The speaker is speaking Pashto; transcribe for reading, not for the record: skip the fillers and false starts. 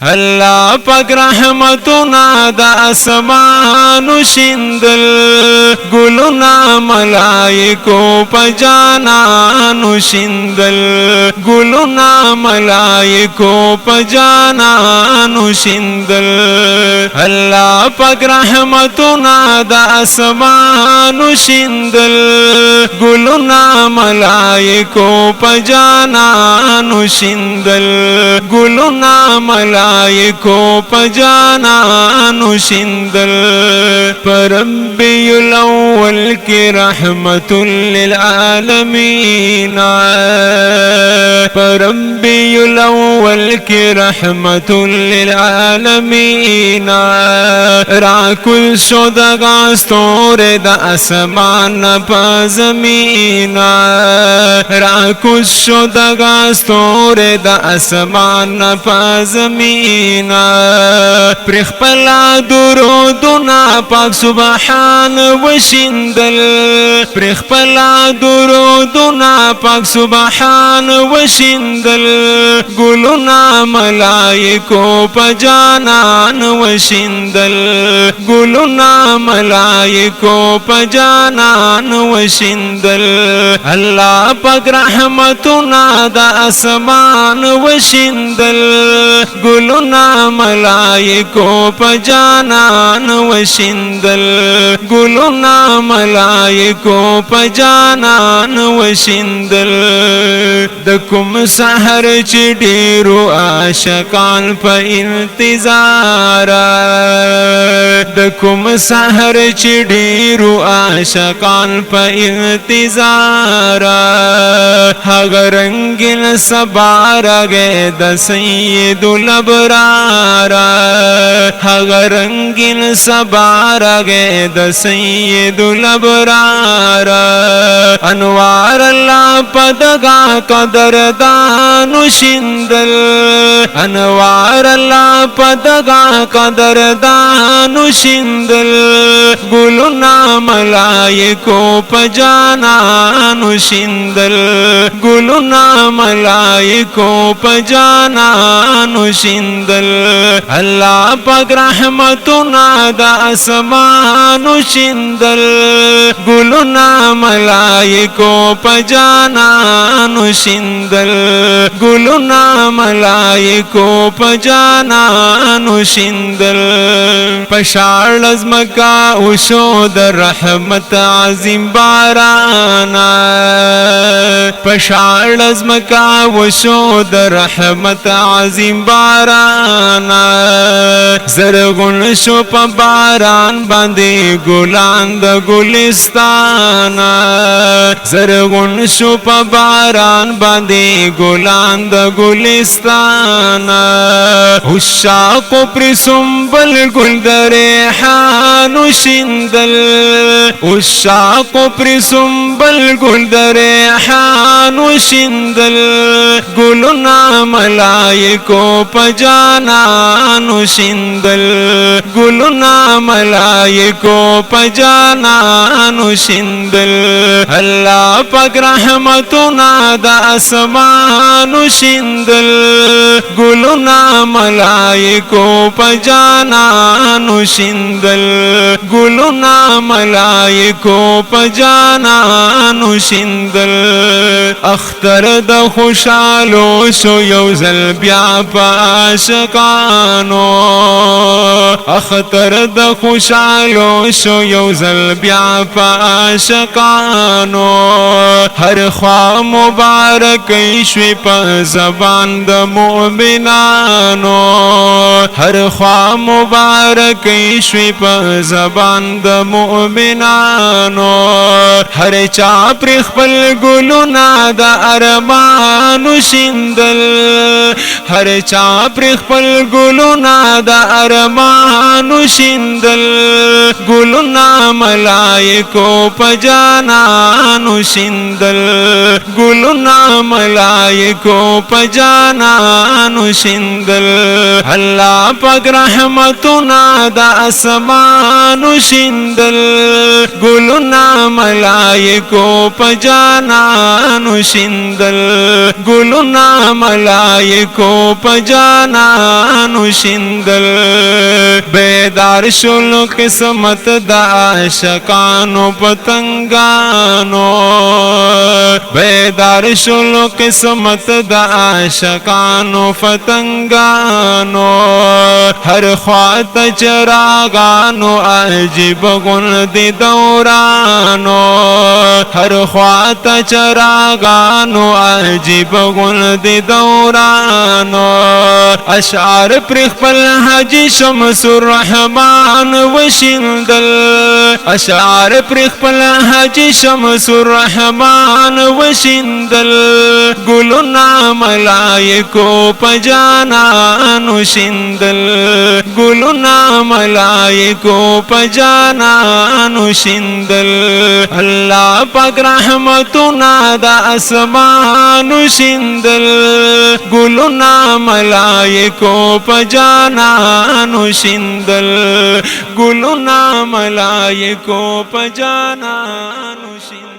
الله پاک رحمتنا د اسمانو شیندل ګلونا ملائکو پجانانو شیندل ګلونا ملائکو پجانانو شیندل الله پاک رحمتنا د اسمانو شیندل ګلونا ملائکو پجانانو شیندل ګلونا ملائکو پجانانو شیندل پربی الاول کی رحمت للعالمین پربی الاول کی رحمت للعالمین راکل شد گاستور دا اسمان پا زمین راکل شد گاستور دا اسمان پا زمینا پرخ پلا درودنا پاک سبحان وشندل پرخ پلا درودنا پاک سبحان وشندل گلونا ملائکو پجانان وشندل گلونا ملائکو پجانان وشندل اللہ پاک رحمتنا دا اسمان وشندل گلونا ملائکو پجانان وشندل گلونا ملائکو پجانان وشندل دکم سحر چی ډیرو عاشقان په انتظار دکم سحر چی ډیرو عاشقان په انتظار هغه رنگین سبا راغی د سید الابرار هغه رنگین سبا راغی د سید الابرار انوار الله پدغا قدردانو شیندل انوار الله پدغا قدردانو شیندل گلونا ملائکو پجانانو شیندل گلونا ملائکو پجانانو شیندل اللہ پاک رحمتنا دا اسمانو شیندل گلونا ملائکو پجانانو شیندل گلونا ملائکو پجانانو شیندل پشاړ ازمکا اوشو در رحمت عظیم بارانا پشاړ ازمکا اوشو در رحمت عظیم بارانا زرغون شو پا باران باندې ګلان د ګلستان زرغون شو پا باران باندې ګلان د ګلستان عشاق پر سنبل ګل د ریحان شیندل عشاق پر سنبل ګل د ریحان شیندل ګلونا ملائکو پجانانو شیندل گلونا ملائکو پجانانو شیندل اللہ پاک رحمتنا دا اسمانو شیندل گلونا ملائکو پجانانو شیندل گلونا ملائکو پجانانو شیندل اختر د خوشالو شو یوزل بیا پاشقانو اختر د خوشالو شو یوزل بیا پاشقانو هر خوا مبارک شوی په زبان د مؤمنانو هر خوا مبارک شوی په زبان د مؤمنانو هر چا پر خپل ګلونا د ارمانو شیندل هر چا پر خپل ګلونا د ارمانو شیندل ګلونا ملائکو پجانانو شیندل ګلونا ملائکو پجانانو شیندل الله پاک رحمتنا د اسمانو شیندل ګلونا ملائکو پجانانو شیندل ګلونا ملائکو پجانانو جانانو شندل بیدار شلو قسمت دا عاشقانو پتنگانو بیدار شلو قسمت دا عاشقانو پتنگانو ہر خوات چراغانو عجیب گن دی دورانو ہر خوات چراغانو عجیب گن دی دورانو اشعار پرخ پل حجی شمس الرحمن وشندل اشعار پرخ پل حجی شمس الرحمن وشندل گلنا ملائکو پجانانو شندل گلنا ملائکو پجانانو شندل اللہ پاک رحمتنا دا اسمانو شندل گلنا ملائکو پجانانو شندل گلنا ملائکو پجانانو شندل